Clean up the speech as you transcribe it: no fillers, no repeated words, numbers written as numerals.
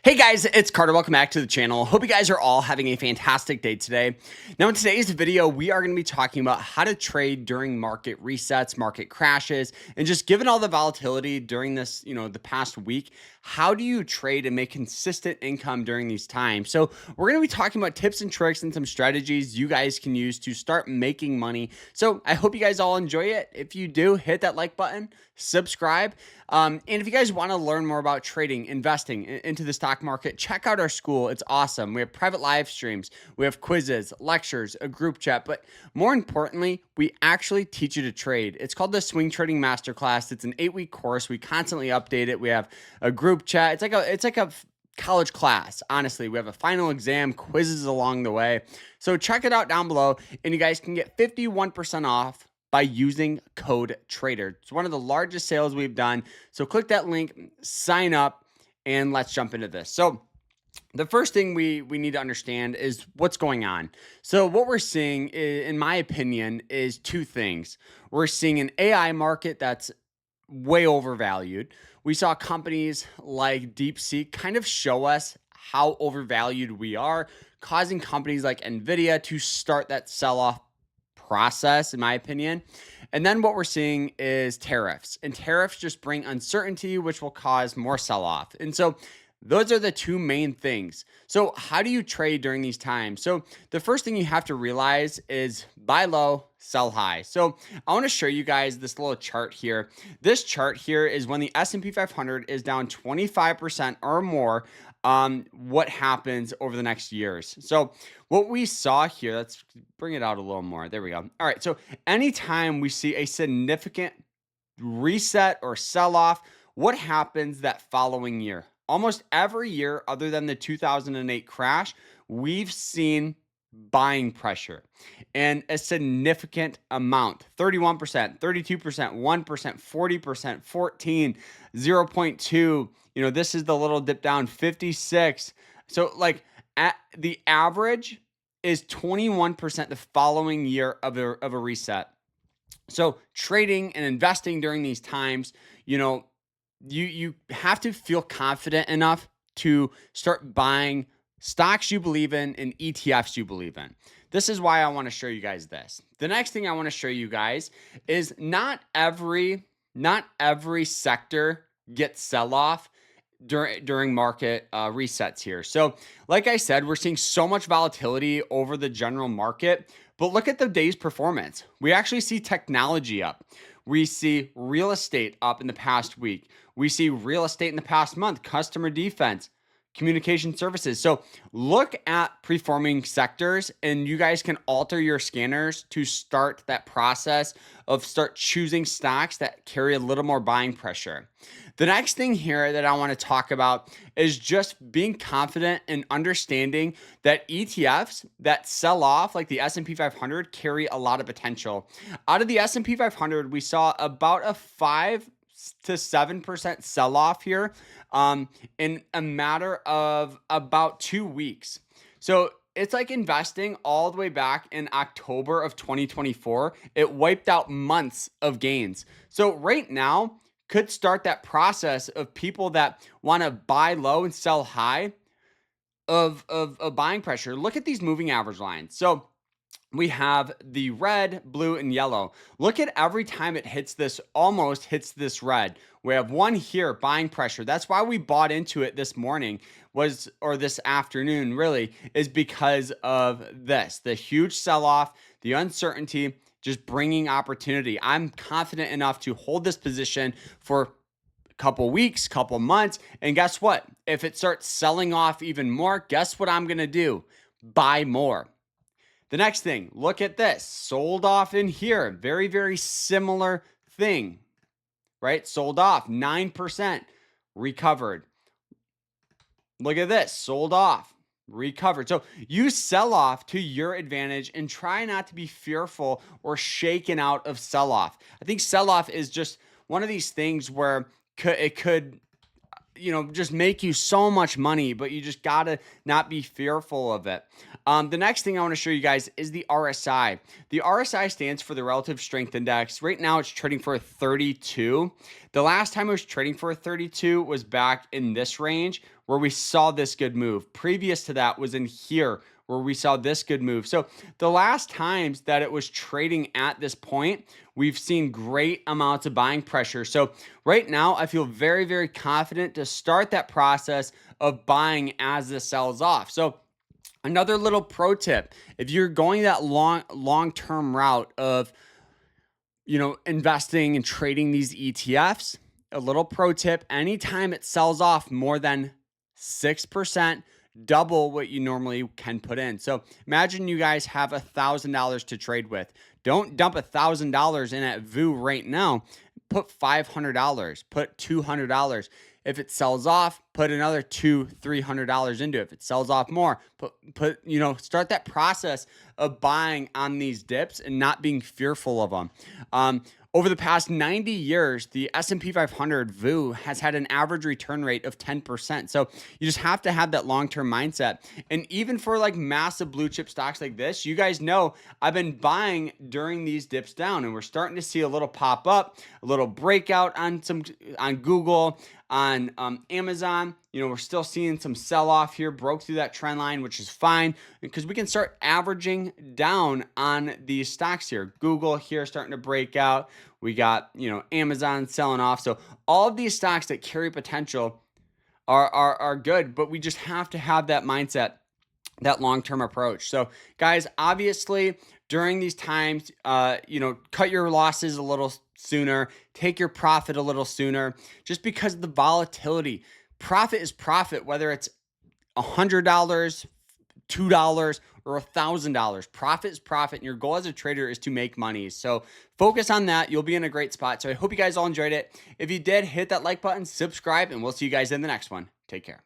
Hey guys, it's Carter. Welcome back to the channel. Hope you guys are all having a fantastic day today. Now in today's video, we are going to be talking about how to trade during market resets, market crashes, and just given all the volatility during this, the past week, how do you trade and make consistent income during these times? So we're going to be talking about tips and tricks and some strategies you guys can use to start making money. So I hope you guys all enjoy it. If you do, hit that like button, subscribe. And if you guys want to learn more about trading, investing into the stock market, check out our school. It's awesome. We have private live streams, we have quizzes, lectures, a group chat, but more importantly, we actually teach you to trade. It's called the Swing Trading Masterclass. It's an 8-week course. We constantly update it. We have a group chat. It's like a college class. Honestly, we have a final exam, quizzes along the way. So check it out down below, and you guys can get 51% off by using code TRADER. It's one of the largest sales we've done. So click that link, sign up, and let's jump into this. So the first thing we need to understand is what's going on. So what we're seeing, in my opinion, is two things. We're seeing an AI market that's way overvalued. We saw companies like DeepSeek kind of show us how overvalued we are, causing companies like NVIDIA to start that sell-off process, in my opinion. And then what we're seeing is tariffs, and tariffs just bring uncertainty, which will cause more sell-off. And so those are the two main things. So how do you trade during these times? So the first thing you have to realize is buy low, sell high. So I want to show you guys this little chart here. This chart here is when the S&P 500 is down 25% or more. What happens over the next years. So what we saw here, let's bring it out a little more. There we go. All right. So anytime we see a significant reset or sell off, what happens that following year? Almost every year other than the 2008 crash, we've seen buying pressure and a significant amount, 31%, 32%, 1%, 40%, 14, 0.2. This is the little dip down, 56. So like at the average is 21% the following year of a reset. So trading and investing during these times, you have to feel confident enough to start buying stocks you believe in and ETFs you believe in. This is why I want to show you guys this. The next thing I want to show you guys is not every sector gets sell-off during market resets here. So like I said, we're seeing so much volatility over the general market, but look at the day's performance. We actually see technology up. We see real estate up in the past week. We see real estate in the past month, customer defense, communication services. So look at performing sectors, and you guys can alter your scanners to start that process of start choosing stocks that carry a little more buying pressure. The next thing here that I want to talk about is just being confident and understanding that ETFs that sell off, like the S&P 500, carry a lot of potential. Out of the S&P 500, we saw about a 5 to 7% sell-off here in a matter of about 2 weeks. So it's like investing all the way back in October of 2024. It wiped out months of gains. So right now could start that process of people that want to buy low and sell high of buying pressure. Look at these moving average lines. So we have the red, blue, and yellow. Look at every time it hits this, almost hits this red. We have one here, buying pressure. That's why we bought into it this morning or this afternoon really, is because of this, the huge sell-off, the uncertainty, just bringing opportunity. I'm confident enough to hold this position for a couple weeks, couple months. And guess what? If it starts selling off even more, guess what I'm going to do? Buy more. The next thing, look at this. Sold off in here. Very, very similar thing, right? Sold off 9%, recovered. Look at this. Sold off, recovered. So you sell off to your advantage and try not to be fearful or shaken out of sell off. I think sell off is just one of these things where it could just make you so much money, but you just got to not be fearful of it. The next thing I want to show you guys is the RSI. The RSI stands for the Relative Strength Index. Right now it's trading for a 32. The last time it was trading for a 32 was back in this range where we saw this good move. Previous to that was in here where we saw this good move. So the last times that it was trading at this point, we've seen great amounts of buying pressure. So right now, I feel very, very confident to start that process of buying as this sells off. So another little pro tip, if you're going that long-term route of investing and trading these ETFs, a little pro tip, anytime it sells off more than 6%, double what you normally can put in. So imagine you guys have $1,000 to trade with. Don't dump $1,000 in at VU right now. Put $500, put $200. If it sells off, put another $200-$300 into it. If it sells off more, start that process of buying on these dips and not being fearful of them. Over the past 90 years, the S&P 500 VU has had an average return rate of 10%. So you just have to have that long-term mindset. And even for like massive blue chip stocks like this, you guys know I've been buying during these dips down, and we're starting to see a little pop up, a little breakout on Google, on Amazon. We're still seeing some sell off here, broke through that trend line, which is fine because we can start averaging down on these stocks here. Google here starting to break out. We got, Amazon selling off. So all of these stocks that carry potential are good, but we just have to have that mindset, that long-term approach. So guys, obviously during these times, cut your losses a little sooner, take your profit a little sooner, just because of the volatility. Profit is profit, whether it's $100, $2, or $1,000. Profit is profit, and your goal as a trader is to make money. So focus on that. You'll be in a great spot. So I hope you guys all enjoyed it. If you did, hit that like button, subscribe, and we'll see you guys in the next one. Take care.